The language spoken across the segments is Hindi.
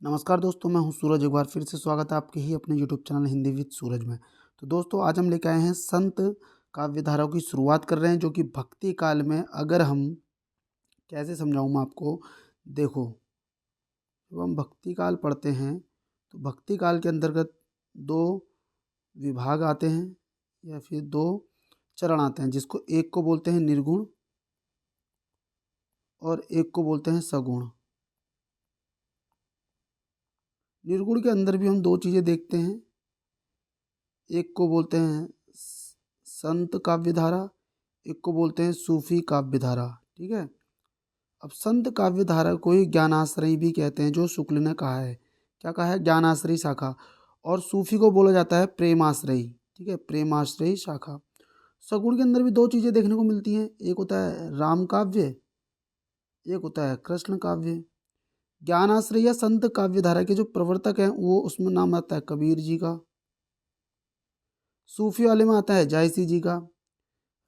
नमस्कार दोस्तों, मैं हूं सूरज। एक बार फिर से स्वागत है आपके ही अपने यूट्यूब चैनल हिंदी विद सूरज में। तो दोस्तों, आज हम लेकर आए हैं संत काव्यधाराओं की शुरुआत कर रहे हैं, जो कि भक्ति काल में अगर हम कैसे समझाऊं मैं आपको। देखो, जब हम भक्ति काल पढ़ते हैं तो भक्ति काल के अंतर्गत दो विभाग आते हैं या फिर दो चरण आते हैं, जिसको एक को बोलते हैं निर्गुण और एक को बोलते हैं सगुण। निर्गुण के अंदर भी हम दो चीज़ें देखते हैं, एक को बोलते हैं संत काव्यधारा, एक को बोलते हैं सूफी काव्यधारा। ठीक है। अब संत काव्यधारा को ही ज्ञानाश्रयी भी कहते हैं, जो शुक्ल ने कहा है। क्या कहा है? ज्ञानाश्रयी शाखा। और सूफी को बोला जाता है प्रेमाश्रयी। ठीक है, प्रेमाश्रयी शाखा। सगुण के अंदर भी दो चीज़ें देखने को मिलती हैं, एक होता है राम काव्य, एक होता है कृष्ण काव्य। ज्ञानाश्रयी या संत काव्यधारा के जो प्रवर्तक हैं वो उसमें नाम आता है कबीर जी का, सूफी वाले में आता है जायसी जी का,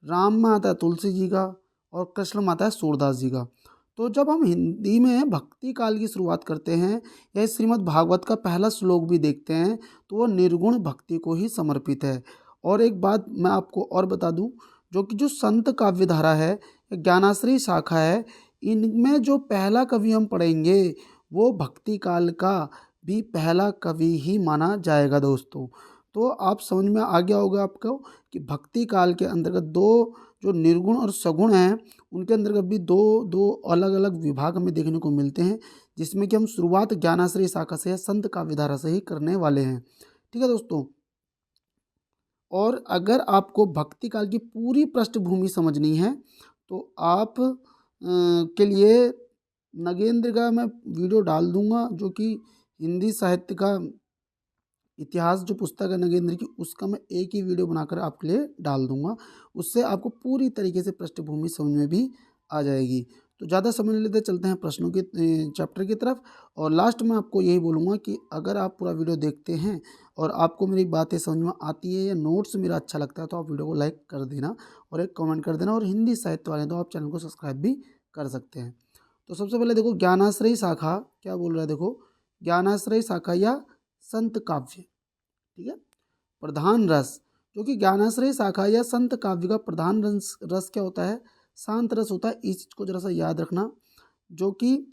राम में आता है तुलसी जी का और कृष्ण में आता है सूरदास जी का। तो जब हम हिंदी में भक्ति काल की शुरुआत करते हैं या श्रीमद् भागवत का पहला श्लोक भी देखते हैं तो वो निर्गुण भक्ति को ही समर्पित है। और एक बात मैं आपको और बता दूं, जो संत काव्यधारा है, ज्ञानाश्रयी शाखा है, इनमें जो पहला कवि हम पढ़ेंगे वो भक्ति काल का भी पहला कवि ही माना जाएगा दोस्तों। तो आप समझ में आ गया होगा आपको कि भक्ति काल के अंतर्गत दो जो निर्गुण और सगुण हैं, उनके अंतर्गत भी दो दो अलग अलग विभाग हमें देखने को मिलते हैं, जिसमें कि हम शुरुआत ज्ञानाश्रयी शाखा से या संत काव्यधारा से ही करने वाले हैं। ठीक है दोस्तों। और अगर आपको भक्ति काल की पूरी पृष्ठभूमि समझनी है तो आप के लिए नगेंद्र का मैं वीडियो डाल दूंगा, जो कि हिंदी साहित्य का इतिहास जो पुस्तक है नगेंद्र की, उसका मैं एक ही वीडियो बनाकर आपके लिए डाल दूंगा। उससे आपको पूरी तरीके से पृष्ठभूमि समझ में भी आ जाएगी। तो ज़्यादा समय नहीं लेते, चलते हैं प्रश्नों के चैप्टर की तरफ। और लास्ट में आपको यही बोलूँगा कि अगर आप पूरा वीडियो देखते हैं और आपको मेरी बातें समझ में आती है या नोट्स मेरा अच्छा लगता है तो आप वीडियो को लाइक कर देना और एक कमेंट कर देना। और हिंदी साहित्य वाले तो आप चैनल को सब्सक्राइब भी कर सकते हैं। तो सबसे पहले देखो, ज्ञानाश्रयी शाखा क्या बोल रहा है। देखो, ज्ञानाश्रयी शाखा या संत काव्य। ठीक है। प्रधान रस, जो कि ज्ञानाश्रयी शाखा या संत काव्य का प्रधान रस रस क्या होता है? शांत रस होता है। इस चीज को जरा सा याद रखना, जो कि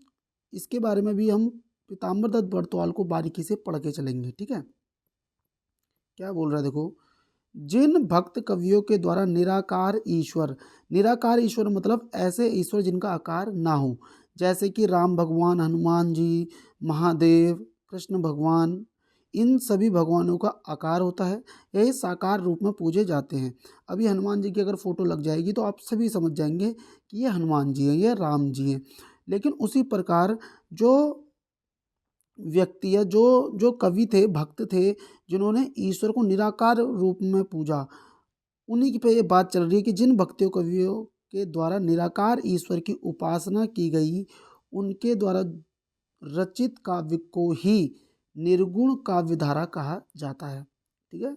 इसके बारे में भी हम पीताम्बर दत्त बड़तुआल को बारीकी से पढ़ के चलेंगे। ठीक है। क्या बोल रहा है देखो, जिन भक्त कवियों के द्वारा निराकार ईश्वर, निराकार ईश्वर मतलब ऐसे ईश्वर जिनका आकार ना हो, जैसे कि राम भगवान, हनुमान जी, महादेव, कृष्ण भगवान, इन सभी भगवानों का आकार होता है, यही साकार रूप में पूजे जाते हैं। अभी हनुमान जी की अगर फोटो लग जाएगी तो आप सभी समझ जाएंगे कि ये हनुमान जी हैं, ये राम जी हैं। लेकिन उसी प्रकार जो व्यक्ति या जो जो कवि थे, भक्त थे, जिन्होंने ईश्वर को निराकार रूप में पूजा, उन्हीं की पे ये बात चल रही है कि जिन भक्तियों कवियों के द्वारा निराकार ईश्वर की उपासना की गई, उनके द्वारा रचित काव्य को ही निर्गुण काव्यधारा कहा जाता है। ठीक है।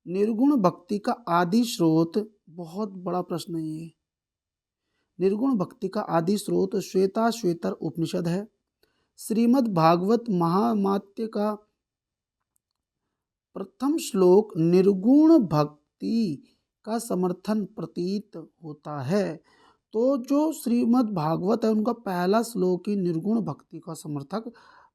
निर्गुण भक्ति का आदि स्रोत, बहुत बड़ा प्रश्न है ये। निर्गुण भक्ति का आदि स्रोत श्वेता श्वेतर उपनिषद है। श्रीमद् भागवत महामात्य का प्रथम श्लोक निर्गुण भक्ति का समर्थन प्रतीत होता है। तो जो श्रीमद् भागवत है उनका पहला श्लोक ही निर्गुण भक्ति का समर्थक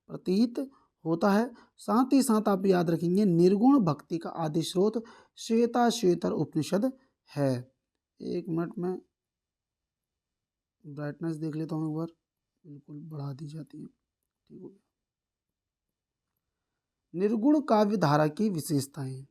प्रतीत होता है। साथ ही साथ आप याद रखेंगे निर्गुण भक्ति का आदि स्रोत श्वेता श्वेतर उपनिषद है। एक मिनट में ब्राइटनेस देख लेता हूँ एक बार, बिल्कुल बढ़ा दी जाती है। ठीक हो गया। निर्गुण काव्य धारा की विशेषताएं,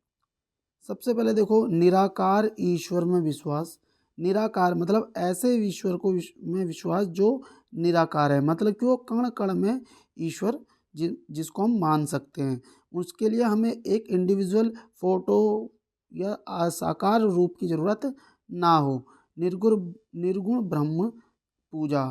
सबसे पहले देखो, निराकार ईश्वर में विश्वास। निराकार मतलब ऐसे ईश्वर को में विश्वास जो निराकार है, मतलब कि वो कण कण में ईश्वर जिसको हम मान सकते हैं। उसके लिए हमें एक इंडिविजुअल फोटो या साकार रूप की जरूरत ना हो। निर्गुण निर्गुण ब्रह्म पूजा,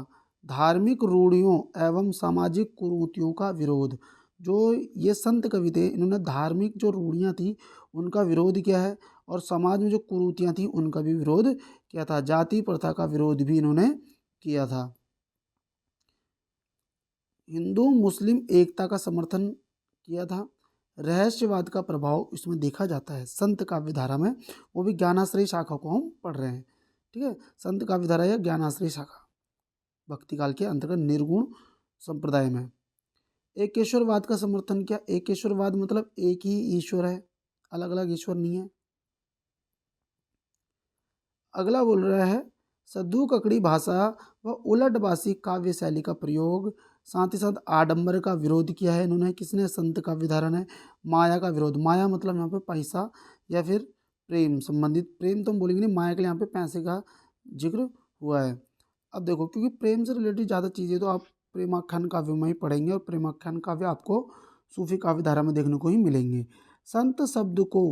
धार्मिक रूढ़ियों एवं सामाजिक कुरीतियों का विरोध। जो ये संत कवि थे, इन्होंने धार्मिक जो रूढ़ियाँ थी उनका विरोध किया है और समाज में जो कुरीतियाँ थी उनका भी विरोध किया था। जाति प्रथा का विरोध भी इन्होंने किया था। हिंदू मुस्लिम एकता का समर्थन किया था। रहस्यवाद का प्रभाव इसमें देखा जाता है संत काव्य धारा में, वो भी ज्ञानाश्रयी शाखा को हम पढ़ रहे हैं। ठीक है, संत काव्य धारा या ज्ञानाश्रयी शाखा भक्ति काल के अंतर्गत निर्गुण संप्रदाय में। एकेश्वरवाद का समर्थन किया। एकेश्वरवाद मतलब एक ही ईश्वर है, अलग अलग ईश्वर नहीं है। अगला बोल रहा है सद्दू ककड़ी भाषा व उलटबासी काव्य शैली का प्रयोग, साथ ही साथ आडंबर का विरोध किया है इन्होंने। किसने? संत काव्य धारा ने। माया का विरोध, माया मतलब यहाँ पे पैसा या फिर प्रेम संबंधित, प्रेम तो हम बोलेंगे नहीं, माया के लिए यहाँ पे पैसे का जिक्र हुआ है। अब देखो, क्योंकि प्रेम से रिलेटेड ज़्यादा चीज़ें तो आप प्रेमाख्यान काव्य में ही पढ़ेंगे, और प्रेमाख्यान काव्य आपको सूफी काव्य धारा में देखने को ही मिलेंगे। संत शब्द को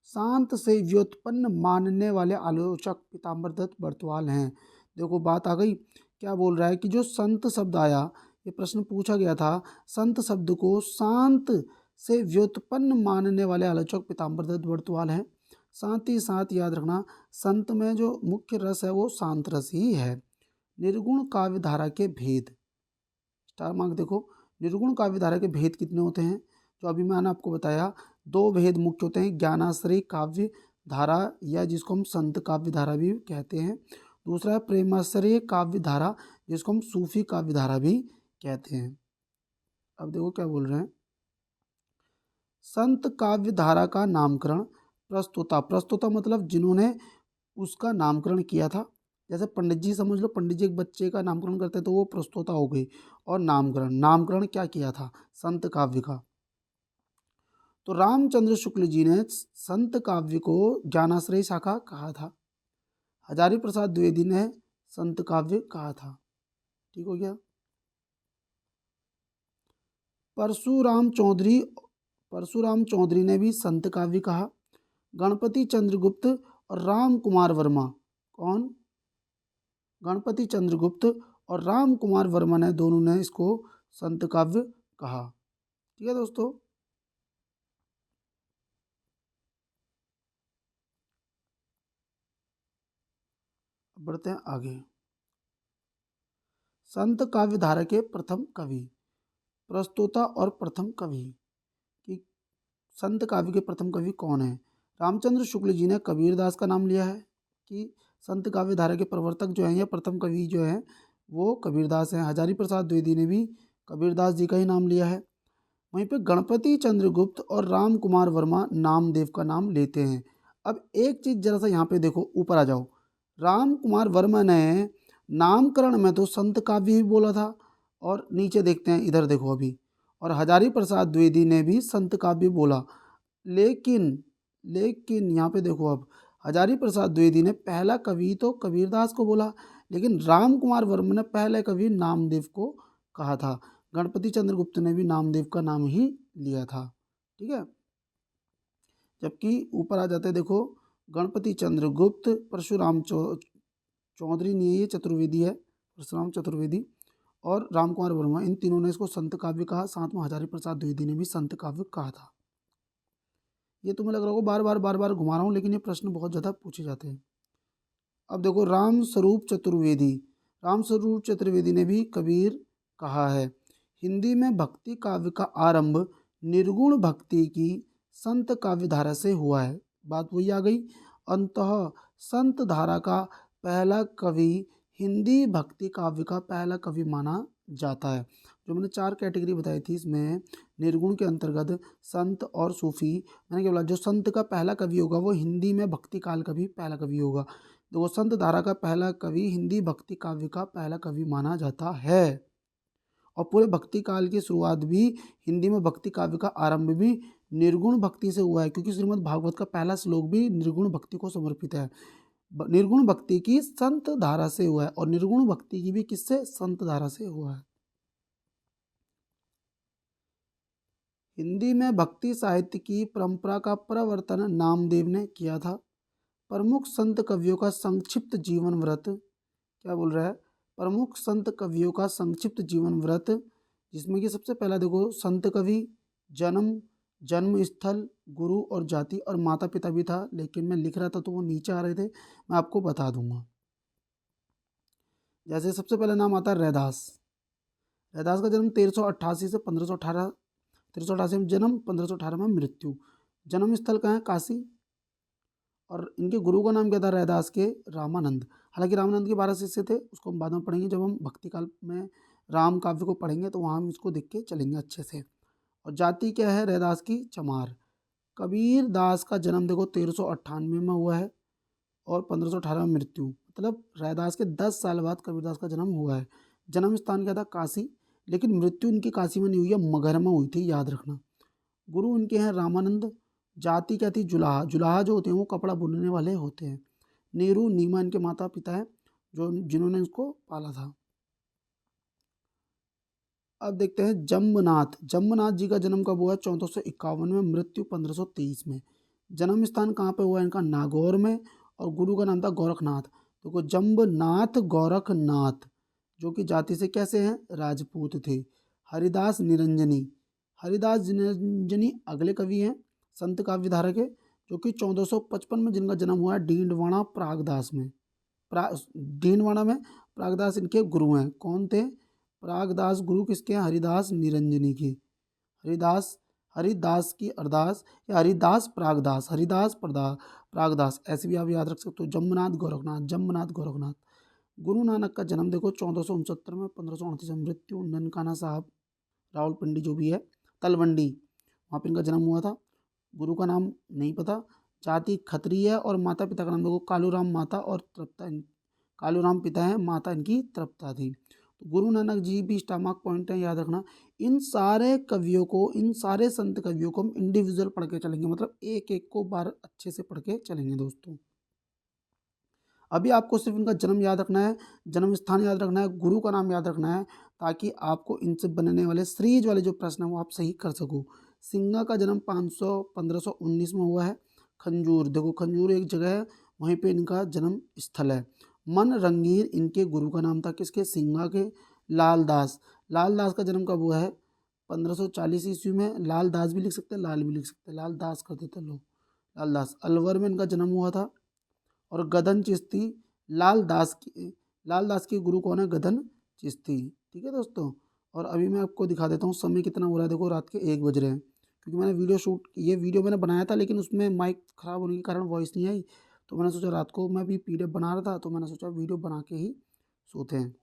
शांत से व्युत्पन्न मानने वाले आलोचक पीताम्बर दत्त बर्तवाल हैं। देखो बात आ गई, क्या बोल रहा है कि जो संत शब्द आया, ये प्रश्न पूछा गया था, संत शब्द को शांत से व्युत्पन्न मानने वाले आलोचक पीताम्बर दत्त बर्तवाल हैं। साथ ही साथ याद रखना, संत में जो मुख्य रस है वो शांत रस ही है। निर्गुण काव्य धारा के भेद, स्टार मार्क देखो, निर्गुण काव्य धारा के भेद कितने होते हैं? जो अभी मैंने आपको बताया, दो भेद मुख्य होते हैं, ज्ञानाश्रयी काव्य धारा या जिसको हम संत काव्य धारा भी कहते हैं। दूसरा है प्रेमाश्रयी काव्य धारा, जिसको हम सूफी काव्य धारा भी कहते हैं। अब देखो क्या बोल रहे हैं, संत काव्य धारा का नामकरण प्रस्तोता, प्रस्तोता मतलब जिन्होंने उसका नामकरण किया था। जैसे पंडित जी समझ लो, पंडित जी एक बच्चे का नामकरण करते हैं तो वो प्रस्तोता हो गई। और नामकरण, नामकरण क्या किया था? संत काव्य का। तो रामचंद्र शुक्ल जी ने संत काव्य को ज्ञानाश्रयी शाखा कहा था। हजारी प्रसाद द्विवेदी ने संत काव्य कहा था। ठीक हो गया। परशुराम चौधरी ने भी संत काव्य कहा। गणपति चंद्रगुप्त और राम कुमार वर्मा, कौन? गणपति चंद्रगुप्त और राम कुमार वर्मा ने, दोनों ने इसको संत काव्य कहा। ठीक है दोस्तों। बढ़ते हैं आगे। संत काव्य धारा के प्रथम कवि, प्रस्तोता और प्रथम कवि कि संत काव्य के प्रथम कवि कौन है? रामचंद्र शुक्ल जी ने कबीरदास का नाम लिया है कि संत काव्य धारा के प्रवर्तक जो हैं या प्रथम कवि जो हैं वो कबीरदास हैं। हजारी प्रसाद द्विवेदी ने भी कबीरदास जी का ही नाम लिया है। वहीं पे गणपति चंद्रगुप्त और राम कुमार वर्मा नामदेव का नाम लेते हैं। अब एक चीज़ जरा सा यहाँ पे देखो, ऊपर आ जाओ। राम कुमार वर्मा ने नामकरण में तो संत काव्य ही बोला था, और नीचे देखते हैं, इधर देखो अभी, और हजारी प्रसाद द्विवेदी ने भी संत काव्य बोला। लेकिन यहाँ पे देखो, अब हजारी प्रसाद द्विवेदी ने पहला कवि तो कबीरदास को बोला, लेकिन राम कुमार वर्मा ने पहले कवि नामदेव को कहा था। गणपति चंद्रगुप्त ने भी नामदेव का नाम ही लिया था। ठीक है। जबकि ऊपर आ जाते देखो, गणपति चंद्रगुप्त, परशुराम चौधरी नहीं है, ये चतुर्वेदी है, परशुराम चतुर्वेदी और राम कुमार वर्मा, इन तीनों ने इसको संत काव्य कहा। साथ में हजारी प्रसाद द्विवेदी ने भी संत काव्य कहा था। ये तुम्हें लग रहा होगा बार बार घुमा रहा हूँ, लेकिन ये प्रश्न बहुत ज़्यादा पूछे जाते हैं। अब देखो, राम स्वरूप चतुर्वेदी ने भी कबीर कहा है। हिंदी में भक्ति काव्य का आरंभ निर्गुण भक्ति की संत काव्य धारा से हुआ है। बात वही आ गई, अंततः संत धारा का पहला कवि हिंदी भक्ति काव्य का पहला कवि माना जाता है। जो मैंने 4 कैटेगरी बताई थी, इसमें निर्गुण के अंतर्गत संत और सूफी, मैंने क्या बोला, जो संत का पहला कवि होगा वो हिंदी में भक्ति काल का भी पहला कवि होगा। तो वो संत धारा का पहला कवि हिंदी भक्ति काव्य का पहला कवि माना जाता है। और पूरे भक्ति काल की शुरुआत भी हिंदी में भक्ति काव्य का आरंभ भी निर्गुण भक्ति से हुआ है, क्योंकि श्रीमद् भागवत का पहला श्लोक भी निर्गुण भक्ति को समर्पित है। निर्गुण भक्ति की संत धारा से हुआ है, और निर्गुण भक्ति की भी किससे? संत धारा से हुआ है। हिंदी में भक्ति साहित्य की परंपरा का प्रवर्तन नामदेव ने किया था। प्रमुख संत कवियों का संक्षिप्त जीवन व्रत, क्या बोल रहा है, प्रमुख संत कवियों का संक्षिप्त जीवन व्रत, जिसमें कि सबसे पहला देखो, संत कवि, जन्म स्थल, गुरु और जाति और माता पिता भी था, लेकिन मैं लिख रहा था तो वो नीचे आ रहे थे, मैं आपको बता दूंगा। जैसे सबसे पहला नाम आता है रैदास। रैदास का जन्म 1388 से 1518, 1388 में जन्म, 1518 में मृत्यु। जन्म स्थल कहाँ है? काशी। और इनके गुरु का नाम क्या था रैदास के? रामानंद। हालांकि रामानंद के 12 शिष्य थे, उसको हम बाद में पढ़ेंगे, जब हम भक्ति काल में राम काव्य को पढ़ेंगे तो वहाँ हम इसको देख के चलेंगे अच्छे से। और जाति क्या है रैदास की? चमार। कबीर दास का जन्म देखो 1398 में हुआ है और 1518 में मृत्यु, मतलब रैदास के 10 साल बाद कबीरदास का जन्म हुआ है। जन्म स्थान क्या था? काशी। लेकिन मृत्यु इनकी काशी में नहीं हुई है, मगहर में हुई थी, याद रखना। गुरु उनके हैं रामानंद। जाति क्या थी? जुलाहा। जुलाहा जो होते हैं वो कपड़ा बुनने वाले होते हैं। नेहरू नीमा इनके माता पिता है जो जिन्होंने इसको पाला था। अब देखते हैं जम्बनाथ। जम्बनाथ जी का जन्म कब हुआ? 1451 में, मृत्यु 1523 में। जन्म स्थान कहाँ पे हुआ इनका? नागौर में। और गुरु का नाम था गोरखनाथ। देखो जम्बनाथ गोरखनाथ, जो कि जाति से कैसे हैं? राजपूत थे। हरिदास निरंजनी। हरिदास निरंजनी अगले कवि हैं, संत काव्य धारक है, जो कि 1455 में जिनका जन्म हुआ है डींडवाना प्रागदास में। डींडवाना में प्रागदास इनके गुरु हैं। कौन थे? प्रागदास गुरु किसके हैं? हरिदास निरंजनी के। हरिदास, हरिदास की अरदास या हरिदास प्रागदास, प्रागदास, ऐसे भी आप याद रख सकते हो। जम्बनाथ गोरखनाथ, जम्बनाथ गोरखनाथ। गुरु नानक का जन्म देखो 1469 में, 1538 में मृत्यु। ननकाना साहब रावलपिंडी जो भी है, तलवंडी, वहाँ पर इनका जन्म हुआ था। गुरु का नाम नहीं पता। जाति खत्रिय है और माता पिता का नाम देखो कालूराम माता और तृप्ता, कालूराम पिता है, माता इनकी तृप्ता थी। तो गुरु नानक जी भी स्टमाक पॉइंट है, याद रखना। इन सारे कवियों को, इन सारे संत कवियों को हम इंडिविजुअल पढ़ के चलेंगे, मतलब एक एक को बार अच्छे से पढ़ के चलेंगे दोस्तों। अभी आपको सिर्फ इनका जन्म याद रखना है, जन्म स्थान याद रखना है, गुरु का नाम याद रखना है, ताकि आपको इनसे बनने वाले सीरीज वाले जो प्रश्न हैं वो आप सही कर सको। सिंगा का जन्म 1519 में हुआ है। खंजूर, देखो खंजूर एक जगह है, वहीं पे इनका जन्म स्थल है। मन रंगीर इनके गुरु का नाम था, किसके? सिंगा के। लालदास, लालदास का जन्म कब हुआ है? 1540 ईस्वी में। लालदास भी लिख सकते हैं, लाल भी लिख सकते हैं, लालदास कर देते हैं लोग। लालदास अलवर में इनका जन्म हुआ था। और गदन चिश्ती, लालदास के गुरु कौन है? गदन चिश्ती। ठीक है दोस्तों। और अभी मैं आपको दिखा देता हूँ समय कितना हो रहा है। देखो रात के 1 बज रहे हैं, क्योंकि मैंने ये वीडियो मैंने बनाया था, लेकिन उसमें माइक ख़राब होने के कारण वॉइस नहीं आई। तो मैंने सोचा रात को मैं भी PDF बना रहा था, तो मैंने सोचा वीडियो बना के ही सोते हैं।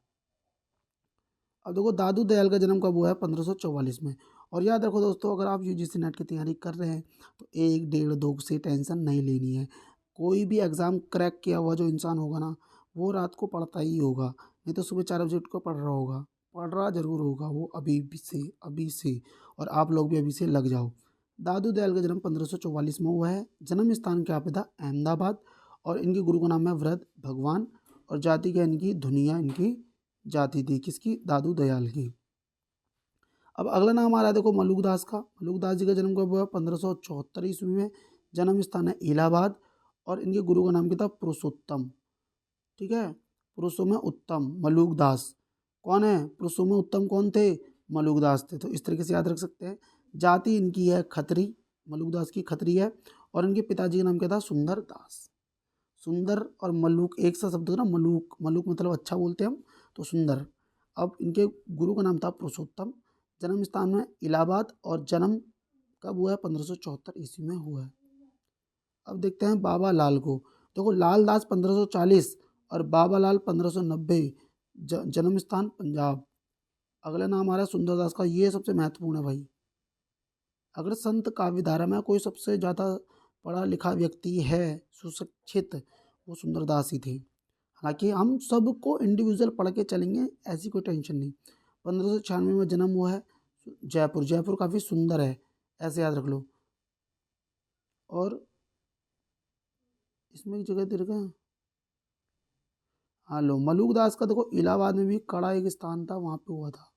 अब देखो दादू दयाल का जन्म कब हुआ है? 1544 में। और याद रखो दोस्तों, अगर आप UGC नेट की तैयारी कर रहे हैं तो 1, 1.5, 2 से टेंशन नहीं लेनी है। कोई भी एग्ज़ाम क्रैक किया हुआ जो इंसान होगा ना, वो रात को पढ़ता ही होगा, नहीं तो सुबह 4 बजे उठ कर पढ़ रहा होगा, पढ़ रहा ज़रूर होगा वो अभी से। और आप लोग भी अभी से लग जाओ। दादू दयाल का जन्म 1544 में हुआ है। जन्म स्थान क्या पे था? अहमदाबाद। और इनके गुरु का नाम है व्रत भगवान। और जाति क्या इनकी? धुनिया इनकी जाति थी, किसकी? दादू दयाल की। अब अगला नाम आ रहा है देखो मलुकदास का। मलुकदास जी का जन्म कब हुआ? 1574 ईस्वी में। जन्म स्थान है इलाहाबाद। और इनके गुरु का नाम क्या था? पुरुषोत्तम। ठीक है, पुरुषों में उत्तम मलुकदास। कौन है पुरुषों में उत्तम? कौन थे? मलुकदास थे। तो इस तरीके से याद रख सकते हैं। जाति इनकी है खत्री, मलुकदास की खत्री है। और इनके पिताजी का नाम क्या था? सुंदर दास। सुंदर और मलूक एक सा शब्द है ना, मलूक, मलूक मतलब अच्छा बोलते हैं हम, तो सुंदर। अब इनके गुरु का नाम था पुरुषोत्तम। जन्म स्थान में इलाहाबाद। और जन्म कब हुआ है? 1574 ईस्वी में हुआ है। अब देखते हैं बाबा लाल को। देखो लाल दास 1540 और बाबा लाल 1590। जन्म स्थान पंजाब। अगला नाम आ रहा है सुंदरदास का, ये सबसे महत्वपूर्ण है भाई। अगर संत काव्यधारा में कोई सबसे ज़्यादा पढ़ा लिखा व्यक्ति है, सुशिक्षित, वो सुंदरदास ही थे। हालांकि हम सबको इंडिविजुअल पढ़ के चलेंगे, ऐसी कोई टेंशन नहीं। 1596 में जन्म हुआ है। जयपुर, जयपुर काफ़ी सुंदर है, ऐसे याद रख लो। और इसमें एक जगह दे रखा है, हाँ लो, मलुकदास का देखो इलाहाबाद में भी कड़ा एक स्थान था, वहाँ पे हुआ था।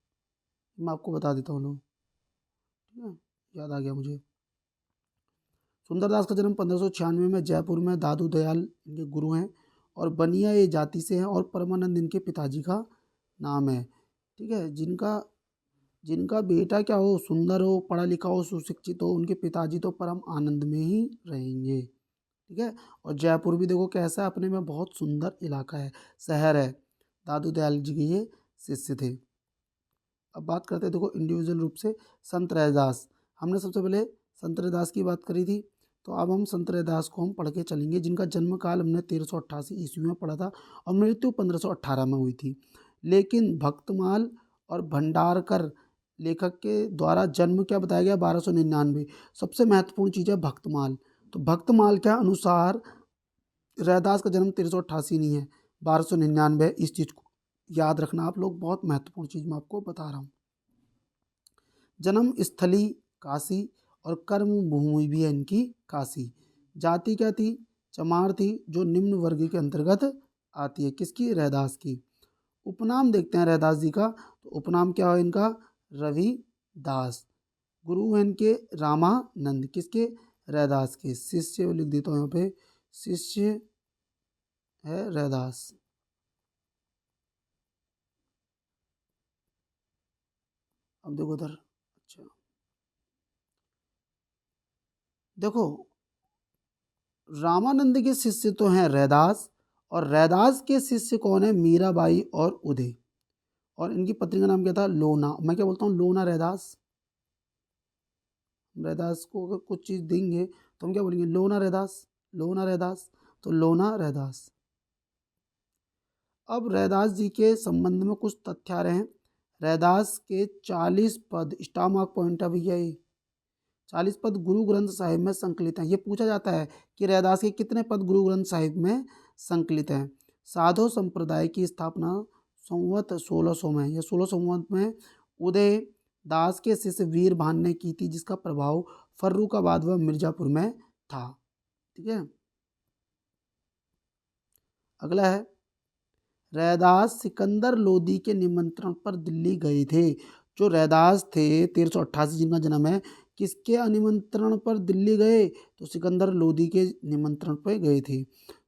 मैं आपको बता देता हूँ लोग, ठीक है, याद आ गया मुझे। सुंदरदास का जन्म 1596 में जयपुर में। दादू दयाल इनके गुरु हैं। और बनिया ये जाति से हैं। और परमानंद इनके पिताजी का नाम है। ठीक है, जिनका जिनका बेटा क्या हो? सुंदर हो, पढ़ा लिखा हो, सुशिक्षित हो, उनके पिताजी तो परम आनंद में ही रहेंगे। ठीक है। और जयपुर भी देखो कैसा है, अपने में बहुत सुंदर इलाका है, शहर है। दादू दयाल जी के ये शिष्य थे। अब बात करते हैं देखो इंडिविजुअल रूप से संत रैदास। हमने सबसे पहले संत रैदास की बात करी थी, तो अब हम संत रैदास को हम पढ़ के चलेंगे, जिनका जन्म काल हमने 1388 ईस्वी में पढ़ा था और मृत्यु 1518 में हुई थी। लेकिन भक्तमाल और भंडारकर लेखक के द्वारा जन्म क्या बताया गया, 1299। सबसे महत्वपूर्ण चीज़ है भक्तमाल। तो भक्तमाल के अनुसार रैदास का जन्म 1388 नहीं है, 1299। इस चीज़ को याद रखना आप लोग, बहुत महत्वपूर्ण चीज़ मैं आपको बता रहा हूँ। जन्म स्थली काशी और कर्म भूमि भी है इनकी काशी। जाति क्या थी, चमार थी, जो निम्न वर्ग के अंतर्गत आती है, किसकी, रैदास की। उपनाम देखते हैं रैदास जी का, तो उपनाम क्या है इनका, रविदास। गुरु हैं इनके रामानंद, किसके, रैदास के। शिष्य लिख देता हूँ यहाँ पे, शिष्य है रैदास। अब देखो उधर, अच्छा देखो, रामानंद के शिष्य तो हैं रैदास, और रैदास के शिष्य कौन है, मीराबाई और उदय। और इनकी पत्नी का नाम क्या था, लोना। मैं क्या बोलता हूँ, लोना रैदास। रैदास को अगर कुछ चीज़ देंगे तो हम क्या बोलेंगे, लोना रैदास, लोना रैदास। तो लोना रैदास। अब रैदास जी के संबंध में कुछ तथ्य आ रहे हैं। रैदास के 40 पद, स्टार मार्क पॉइंट है भैया, ये 40 पद गुरु ग्रंथ साहिब में संकलित हैं। ये पूछा जाता है कि रैदास के कितने पद गुरु ग्रंथ साहिब में संकलित हैं। साधो संप्रदाय की स्थापना संवत 1600 में या 16 संवत में उदय दास के शिष्य वीर भान ने की थी, जिसका प्रभाव फर्रुखाबाद व मिर्जापुर में था। ठीक है, अगला है, रैदास सिकंदर लोदी के निमंत्रण पर दिल्ली गए थे। जो रैदास थे 1388 जिनका जन्म है, किसके निमंत्रण पर दिल्ली गए, तो सिकंदर लोदी के निमंत्रण पर गए थे।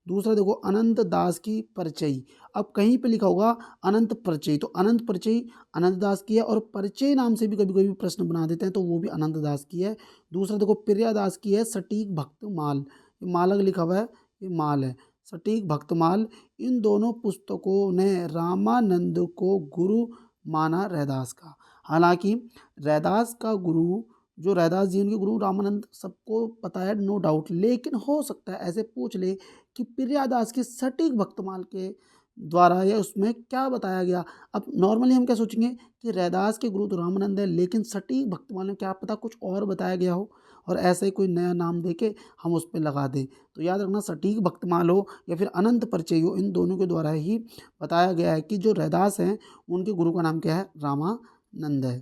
दूसरा देखो, अनंत दास की परिचय। अब कहीं पे लिखा होगा अनंत परिचय, तो अनंत परिचय अनंत दास की है, और परिचय नाम से भी कभी कभी प्रश्न बना देते हैं, तो वो भी अनंत दास की है। दूसरा देखो, प्रिया दास की है सटीक भक्तमाल। ये मालक लिखा हुआ है, ये माल है, सटीक भक्तमाल। इन दोनों पुस्तकों ने रामानंद को गुरु माना रैदास का। हालांकि रैदास का गुरु, जो रैदास जी उनके गुरु रामानंद सबको पता है, नो डाउट, लेकिन हो सकता है ऐसे पूछ ले कि प्रियादास की सटीक भक्तमाल के द्वारा या उसमें क्या बताया गया। अब नॉर्मली हम क्या सोचेंगे कि रैदास के गुरु तो रामानंद है, लेकिन सटीक भक्तमाल में क्या पता कुछ और बताया गया हो, और ऐसे ही कोई नया नाम देके हम उस पर लगा दें। तो याद रखना, सटीक भक्तमाल हो या फिर अनंत परिचय हो, इन दोनों के द्वारा ही बताया गया है कि जो रैदास हैं उनके गुरु का नाम क्या है, रामानंद है।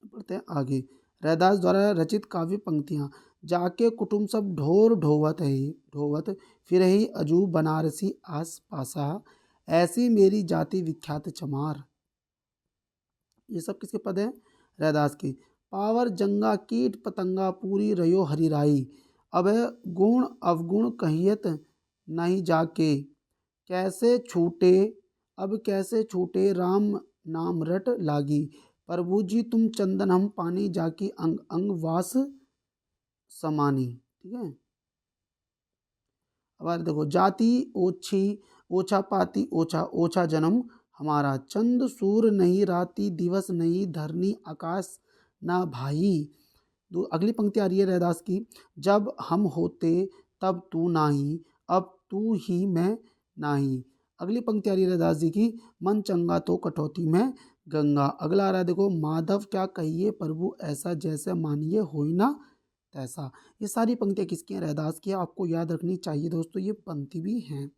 पढ़ते हैं आगे। रैदास द्वारा रचित काव्य पंक्तियाँ। जाके कुटुंब सब ढोर ढोवत है, ढोवत फिर ही अजू बनारसी आस पासा, ऐसी मेरी जाति विख्यात चमार। ये सब किसके पद हैं, रैदास के। पावर जंगा कीट पतंगा पूरी रयो हरिराई, अब गुण अवगुण कहियत नहीं जाके, कैसे छूटे अब कैसे छूटे राम नाम रट लागी, प्रभु जी तुम चंदन हम पानी जाकी अंग अंग वास समानी। ठीक है, अब देखो, जाति ओछी ओछा पाती ओछा ओछा जन्म हमारा, चंद सूर नहीं राती दिवस नहीं धरनी आकाश ना भाई। अगली पंक्ति आ रही है रैदास की, जब हम होते तब तू नाही, अब तू ही मैं नाही। अगली पंक्ति आ रही है रैदास जी की, मन चंगा तो कटौती में गंगा। अगला आ रहा है देखो, माधव क्या कहिए प्रभु ऐसा, जैसे मानिए होई ना तैसा। ये सारी पंक्तियाँ किसकी हैं, रैदास की है, आपको याद रखनी चाहिए दोस्तों, ये पंक्ति भी हैं।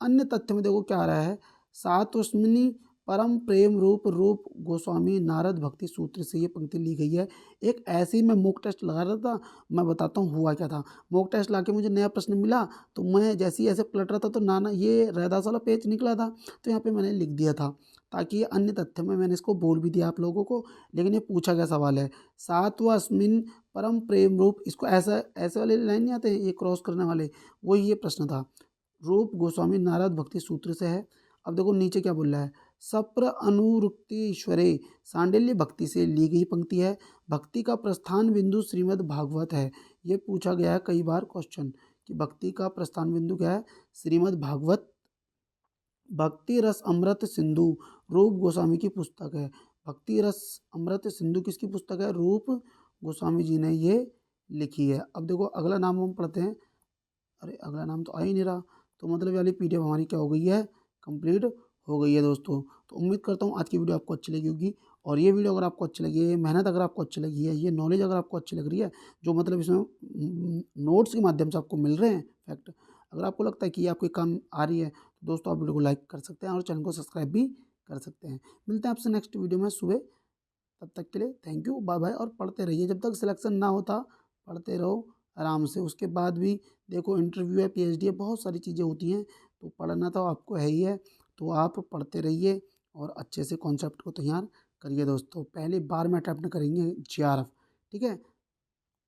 अन्य तथ्य में देखो क्या आ रहा है, सातवस्मिनी परम प्रेम रूप रूप गोस्वामी नारद भक्ति सूत्र से ये पंक्ति ली गई है। एक ऐसे ही मैं मॉक टेस्ट लगा रहा था, मैं बताता हूँ हुआ क्या था। मॉक टेस्ट ला के मुझे नया प्रश्न मिला, तो मैं जैसे ही ऐसे पलट रहा था तो नाना ये रैदास वाला पेज निकला था, तो यहाँ पे मैंने लिख दिया था, ताकि ये अन्य तथ्य में मैंने इसको बोल भी दिया आप लोगों को। लेकिन ये पूछा गया सवाल है, सातवस्मिन परम प्रेम रूप, इसको ऐसा ऐसे वाले लाइन नहीं आते ये क्रॉस करने वाले, वही ये प्रश्न था। रूप गोस्वामी नारद भक्ति सूत्र से है। अब देखो नीचे क्या बोल रहा है, सप्र अनुरुक्ति ईश्वरे, सांडिल्य भक्ति से ली गई पंक्ति है। भक्ति का प्रस्थान बिंदु श्रीमद् भागवत है। ये पूछा गया है कई बार क्वेश्चन कि भक्ति का प्रस्थान बिंदु क्या है, श्रीमद् भागवत। भक्ति रस अमृत सिंधु रूप गोस्वामी की पुस्तक है। भक्ति रस अमृत सिंधु किसकी पुस्तक है? रूप गोस्वामी जी ने ये लिखी है। अब देखो अगला नाम हम पढ़ते हैं। अरे अगला नाम तो आ ही नहीं रहा, तो मतलब वाली पीडीएफ हमारी क्या हो गई है? कंप्लीट हो गई है दोस्तों। तो उम्मीद करता हूँ आज की वीडियो आपको अच्छी लगी होगी, और ये वीडियो अगर आपको अच्छी लगी है, ये मेहनत अगर आपको अच्छी लगी है, ये नॉलेज अगर आपको अच्छी लग रही है, जो मतलब इसमें नोट्स के माध्यम से आपको मिल रहे हैं फैक्ट, अगर आपको लगता है कि ये आपके काम आ रही है, तो दोस्तों आप वीडियो को लाइक कर सकते हैं और चैनल को सब्सक्राइब भी कर सकते हैं। मिलते हैं आपसे नेक्स्ट वीडियो में सुबह। तब तक के लिए थैंक यू, बाय बाय। और पढ़ते रहिए, जब तक सिलेक्शन ना होता पढ़ते रहो आराम से। उसके बाद भी देखो इंटरव्यू है, पीएचडी है, बहुत सारी चीज़ें होती हैं, तो पढ़ना तो आपको है ही है। तो आप पढ़ते रहिए और अच्छे से कॉन्सेप्ट को तैयार करिए दोस्तों। पहली बार में अटैम्प्ट करेंगे जेआरएफ, ठीक है।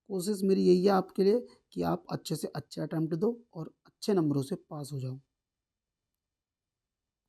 कोशिश मेरी यही है आपके लिए कि आप अच्छे से अच्छे अटैम्प्ट दो और अच्छे नंबरों से पास हो जाओ।